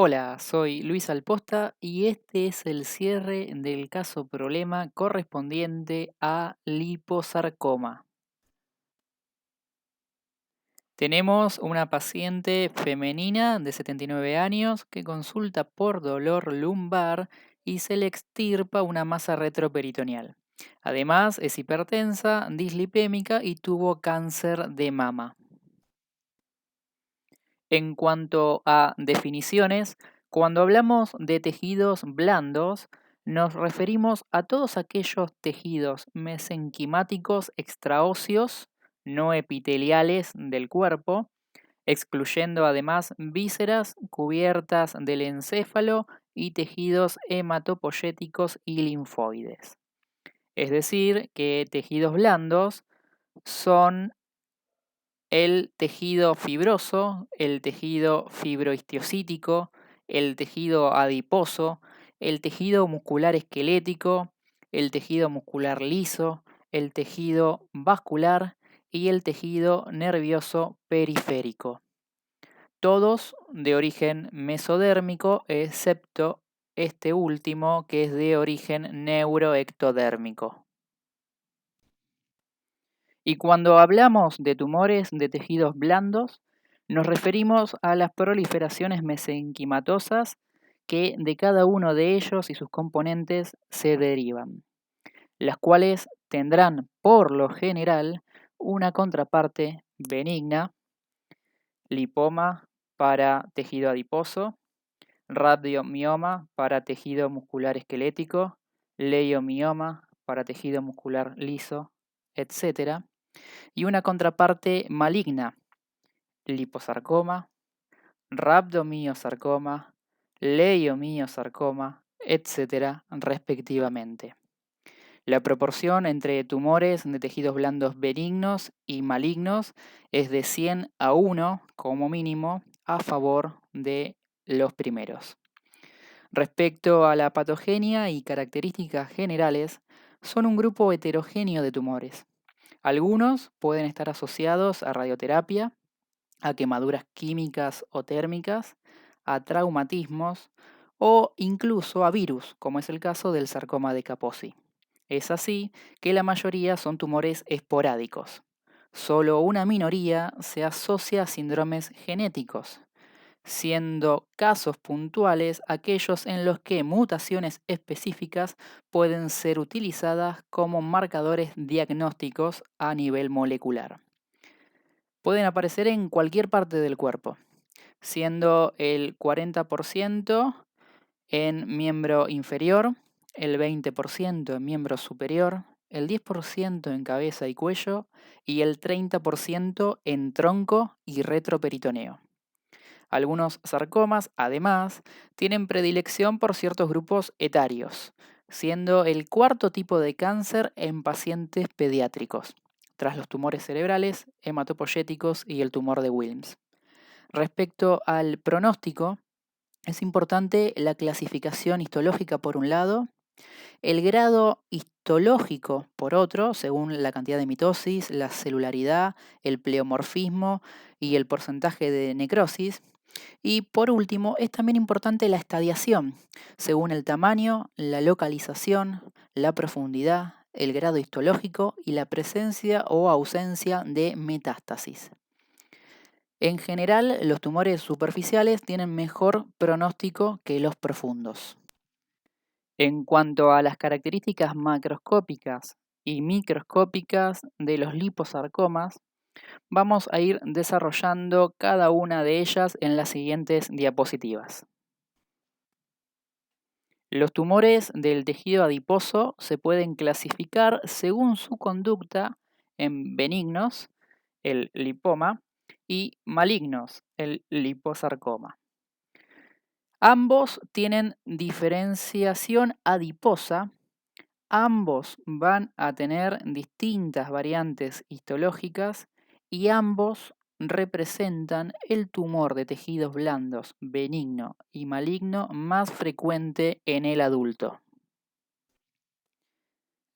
Hola, soy Luis Alposta y este es el cierre del caso problema correspondiente a liposarcoma. Tenemos una paciente femenina de 79 años que consulta por dolor lumbar y se le extirpa una masa retroperitoneal. Además, es hipertensa, dislipémica y tuvo cáncer de mama. En cuanto a definiciones, cuando hablamos de tejidos blandos, nos referimos a todos aquellos tejidos mesenquimáticos extraóseos no epiteliales del cuerpo, excluyendo además vísceras cubiertas del encéfalo y tejidos hematopoyéticos y linfoides. Es decir, que tejidos blandos son el tejido fibroso, el tejido fibrohistiocítico, el tejido adiposo, el tejido muscular esquelético, el tejido muscular liso, el tejido vascular y el tejido nervioso periférico. Todos de origen mesodérmico, excepto este último que es de origen neuroectodérmico. Y cuando hablamos de tumores de tejidos blandos, nos referimos a las proliferaciones mesenquimatosas que de cada uno de ellos y sus componentes se derivan, las cuales tendrán por lo general una contraparte benigna, lipoma para tejido adiposo, radiomioma para tejido muscular esquelético, leiomioma para tejido muscular liso, etc. Y una contraparte maligna, liposarcoma, rhabdomiosarcoma, leiomiosarcoma, etc., respectivamente. La proporción entre tumores de tejidos blandos benignos y malignos es de 100 a 1 como mínimo a favor de los primeros. Respecto a la patogenia y características generales, son un grupo heterogéneo de tumores. Algunos pueden estar asociados a radioterapia, a quemaduras químicas o térmicas, a traumatismos o incluso a virus, como es el caso del sarcoma de Kaposi. Es así que la mayoría son tumores esporádicos. Solo una minoría se asocia a síndromes genéticos, siendo casos puntuales aquellos en los que mutaciones específicas pueden ser utilizadas como marcadores diagnósticos a nivel molecular. Pueden aparecer en cualquier parte del cuerpo, siendo el 40% en miembro inferior, el 20% en miembro superior, el 10% en cabeza y cuello y el 30% en tronco y retroperitoneo. Algunos sarcomas, además, tienen predilección por ciertos grupos etarios, siendo el cuarto tipo de cáncer en pacientes pediátricos, tras los tumores cerebrales, hematopoyéticos y el tumor de Wilms. Respecto al pronóstico, es importante la clasificación histológica por un lado, el grado histológico por otro, según la cantidad de mitosis, la celularidad, el pleomorfismo y el porcentaje de necrosis. Y por último, es también importante la estadiación, según el tamaño, la localización, la profundidad, el grado histológico y la presencia o ausencia de metástasis. En general, los tumores superficiales tienen mejor pronóstico que los profundos. En cuanto a las características macroscópicas y microscópicas de los liposarcomas, vamos a ir desarrollando cada una de ellas en las siguientes diapositivas. Los tumores del tejido adiposo se pueden clasificar según su conducta en benignos, el lipoma, y malignos, el liposarcoma. Ambos tienen diferenciación adiposa. Ambos van a tener distintas variantes histológicas y ambos representan el tumor de tejidos blandos benigno y maligno más frecuente en el adulto.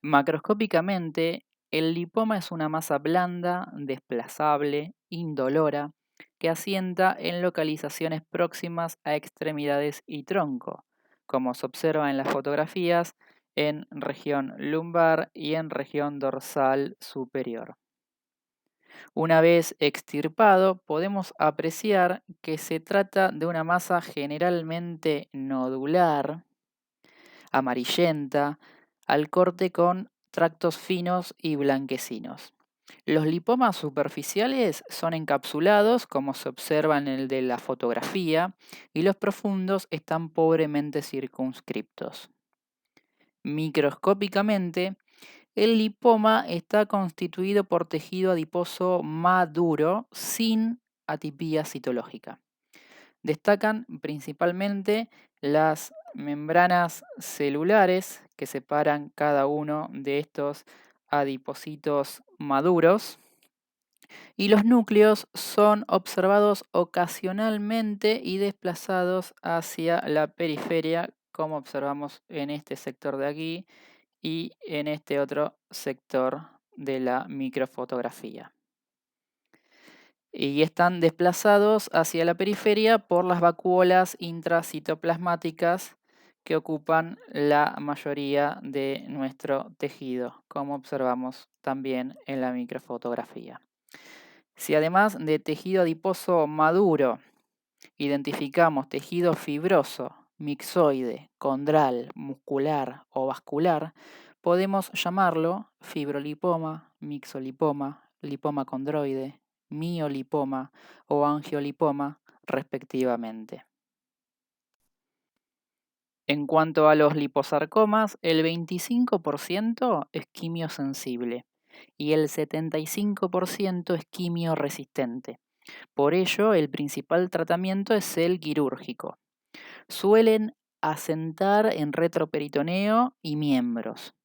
Macroscópicamente, el lipoma es una masa blanda, desplazable, indolora, que asienta en localizaciones próximas a extremidades y tronco, como se observa en las fotografías en región lumbar y en región dorsal superior. Una vez extirpado, podemos apreciar que se trata de una masa generalmente nodular, amarillenta, al corte con tractos finos y blanquecinos. Los lipomas superficiales son encapsulados, como se observa en el de la fotografía, y los profundos están pobremente circunscriptos. Microscópicamente, el lipoma está constituido por tejido adiposo maduro sin atipía citológica. Destacan principalmente las membranas celulares que separan cada uno de estos adipocitos maduros, y los núcleos son observados ocasionalmente y desplazados hacia la periferia, como observamos en este sector de aquí y en este otro sector de la microfotografía. Y están desplazados hacia la periferia por las vacuolas intracitoplasmáticas que ocupan la mayoría de nuestro tejido, como observamos también en la microfotografía. Si además de tejido adiposo maduro identificamos tejido fibroso, mixoide, condral, muscular o vascular, podemos llamarlo fibrolipoma, mixolipoma, lipoma condroide, miolipoma o angiolipoma, respectivamente. En cuanto a los liposarcomas, el 25% es quimiosensible y el 75% es quimioresistente. Por ello, el principal tratamiento es el quirúrgico. Suelen asentar en retroperitoneo y miembros.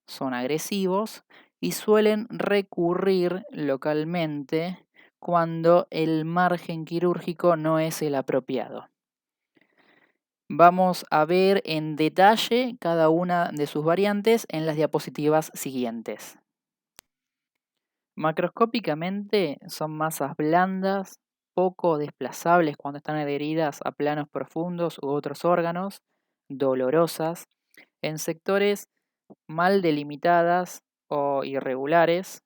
Son agresivos y suelen recurrir localmente cuando el margen quirúrgico no es el apropiado. Vamos a ver en detalle cada una de sus variantes en las diapositivas siguientes. Macroscópicamente son masas blandas, poco desplazables cuando están adheridas a planos profundos u otros órganos, dolorosas, en sectores mal delimitadas o irregulares,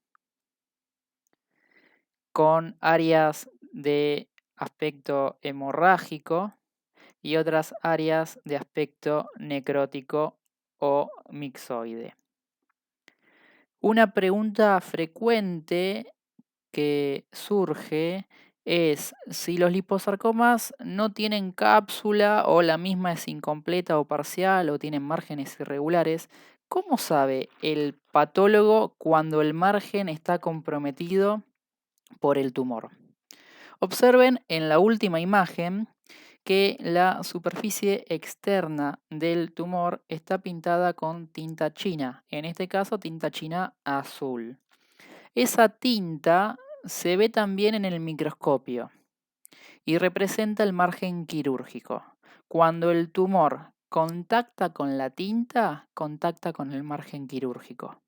con áreas de aspecto hemorrágico y otras áreas de aspecto necrótico o mixoide. Una pregunta frecuente que surge es si los liposarcomas no tienen cápsula o la misma es incompleta o parcial o tienen márgenes irregulares. ¿Cómo sabe el patólogo cuando el margen está comprometido por el tumor? Observen en la última imagen que la superficie externa del tumor está pintada con tinta china, en este caso tinta china azul. Esa tinta se ve también en el microscopio y representa el margen quirúrgico. Cuando el tumor contacta con la tinta, contacta con el margen quirúrgico.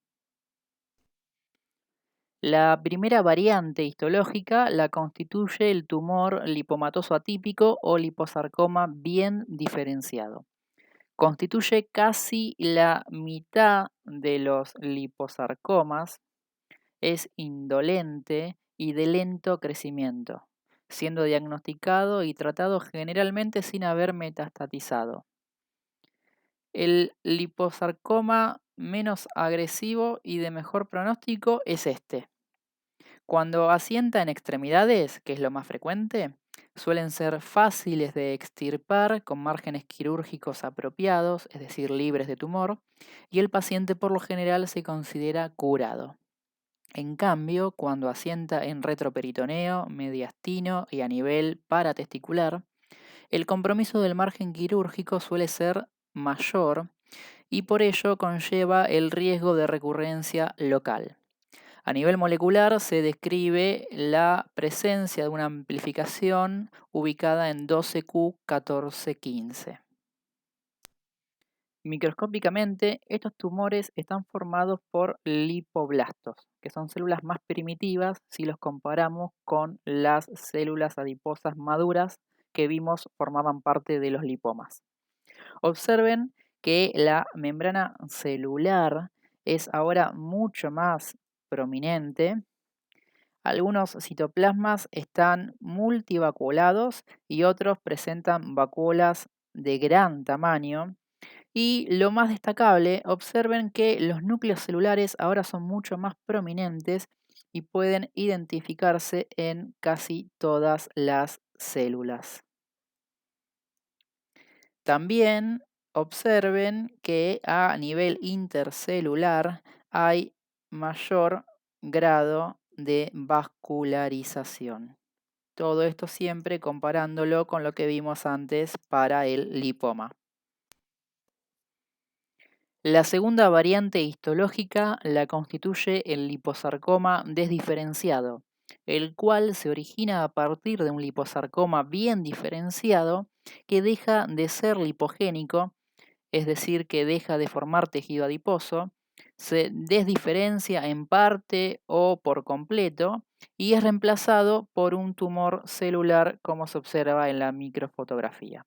La primera variante histológica la constituye el tumor lipomatoso atípico o liposarcoma bien diferenciado. Constituye casi la mitad de los liposarcomas, es indolente y de lento crecimiento, siendo diagnosticado y tratado generalmente sin haber metastatizado. El liposarcoma menos agresivo y de mejor pronóstico es este. Cuando asienta en extremidades, que es lo más frecuente, suelen ser fáciles de extirpar con márgenes quirúrgicos apropiados, es decir, libres de tumor, y el paciente por lo general se considera curado. En cambio, cuando asienta en retroperitoneo, mediastino y a nivel paratesticular, el compromiso del margen quirúrgico suele ser mayor y por ello conlleva el riesgo de recurrencia local. A nivel molecular se describe la presencia de una amplificación ubicada en 12q1415. Microscópicamente, estos tumores están formados por lipoblastos, que son células más primitivas si los comparamos con las células adiposas maduras que vimos formaban parte de los lipomas. Observen que la membrana celular es ahora mucho más prominente. Algunos citoplasmas están multivaculados y otros presentan vacuolas de gran tamaño. Y lo más destacable, observen que los núcleos celulares ahora son mucho más prominentes y pueden identificarse en casi todas las células. También observen que a nivel intercelular hay mayor grado de vascularización. Todo esto siempre comparándolo con lo que vimos antes para el lipoma. La segunda variante histológica la constituye el liposarcoma desdiferenciado, el cual se origina a partir de un liposarcoma bien diferenciado que deja de ser lipogénico, es decir, que deja de formar tejido adiposo, se desdiferencia en parte o por completo y es reemplazado por un tumor celular como se observa en la microfotografía.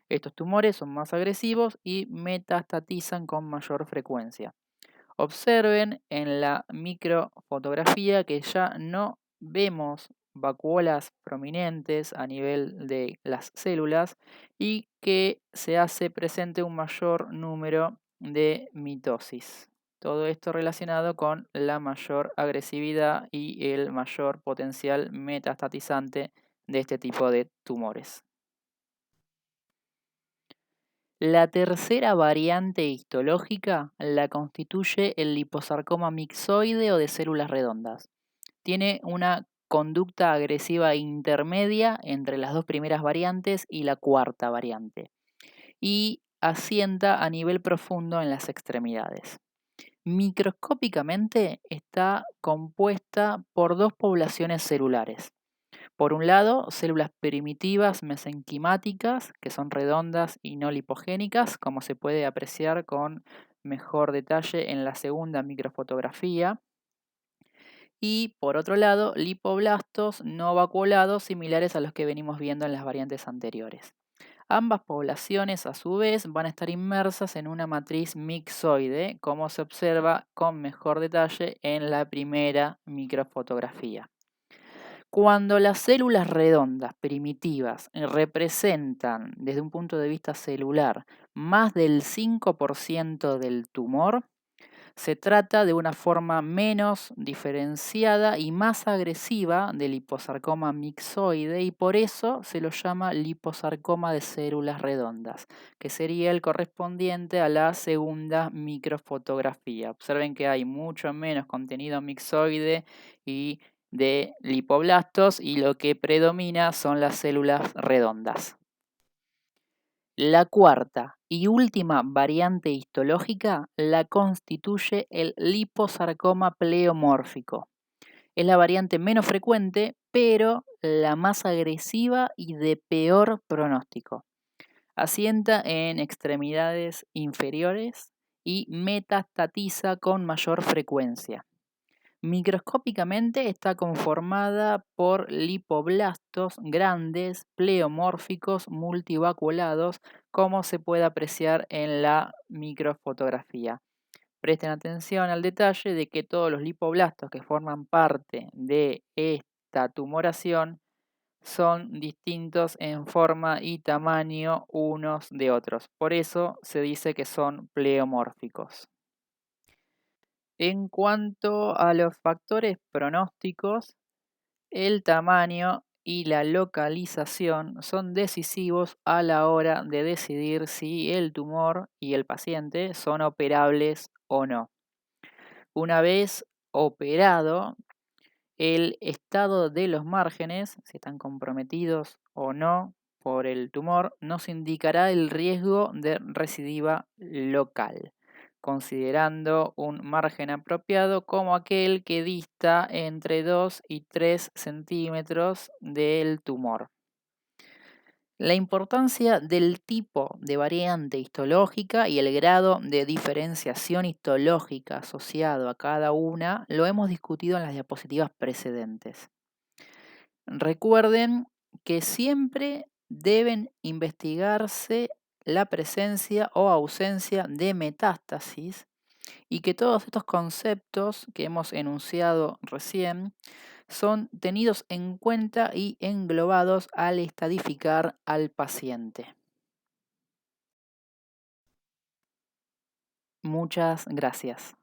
Estos tumores son más agresivos y metastatizan con mayor frecuencia. Observen en la microfotografía que ya no vemos vacuolas prominentes a nivel de las células y que se hace presente un mayor número de mitosis. Todo esto relacionado con la mayor agresividad y el mayor potencial metastatizante de este tipo de tumores. La tercera variante histológica la constituye el liposarcoma mixoide o de células redondas. Tiene una conducta agresiva intermedia entre las dos primeras variantes y la cuarta variante, y asienta a nivel profundo en las extremidades. Microscópicamente está compuesta por dos poblaciones celulares. Por un lado, células primitivas mesenquimáticas, que son redondas y no lipogénicas, como se puede apreciar con mejor detalle en la segunda microfotografía. Y por otro lado, lipoblastos no vacuolados, similares a los que venimos viendo en las variantes anteriores. Ambas poblaciones, a su vez, van a estar inmersas en una matriz mixoide, como se observa con mejor detalle en la primera microfotografía. Cuando las células redondas primitivas representan, desde un punto de vista celular, más del 5% del tumor, se trata de una forma menos diferenciada y más agresiva del liposarcoma mixoide y por eso se lo llama liposarcoma de células redondas, que sería el correspondiente a la segunda microfotografía. Observen que hay mucho menos contenido mixoide y de lipoblastos y lo que predomina son las células redondas. La cuarta y última variante histológica la constituye el liposarcoma pleomórfico. Es la variante menos frecuente, pero la más agresiva y de peor pronóstico. Asienta en extremidades inferiores y metastatiza con mayor frecuencia. Microscópicamente está conformada por lipoblastos grandes, pleomórficos, multivaculados, como se puede apreciar en la microfotografía. Presten atención al detalle de que todos los lipoblastos que forman parte de esta tumoración son distintos en forma y tamaño unos de otros. Por eso se dice que son pleomórficos. En cuanto a los factores pronósticos, el tamaño y la localización son decisivos a la hora de decidir si el tumor y el paciente son operables o no. Una vez operado, el estado de los márgenes, si están comprometidos o no por el tumor, nos indicará el riesgo de recidiva local, considerando un margen apropiado como aquel que dista entre 2 y 3 centímetros del tumor. La importancia del tipo de variante histológica y el grado de diferenciación histológica asociado a cada una lo hemos discutido en las diapositivas precedentes. Recuerden que siempre deben investigarse la presencia o ausencia de metástasis y que todos estos conceptos que hemos enunciado recién son tenidos en cuenta y englobados al estadificar al paciente. Muchas gracias.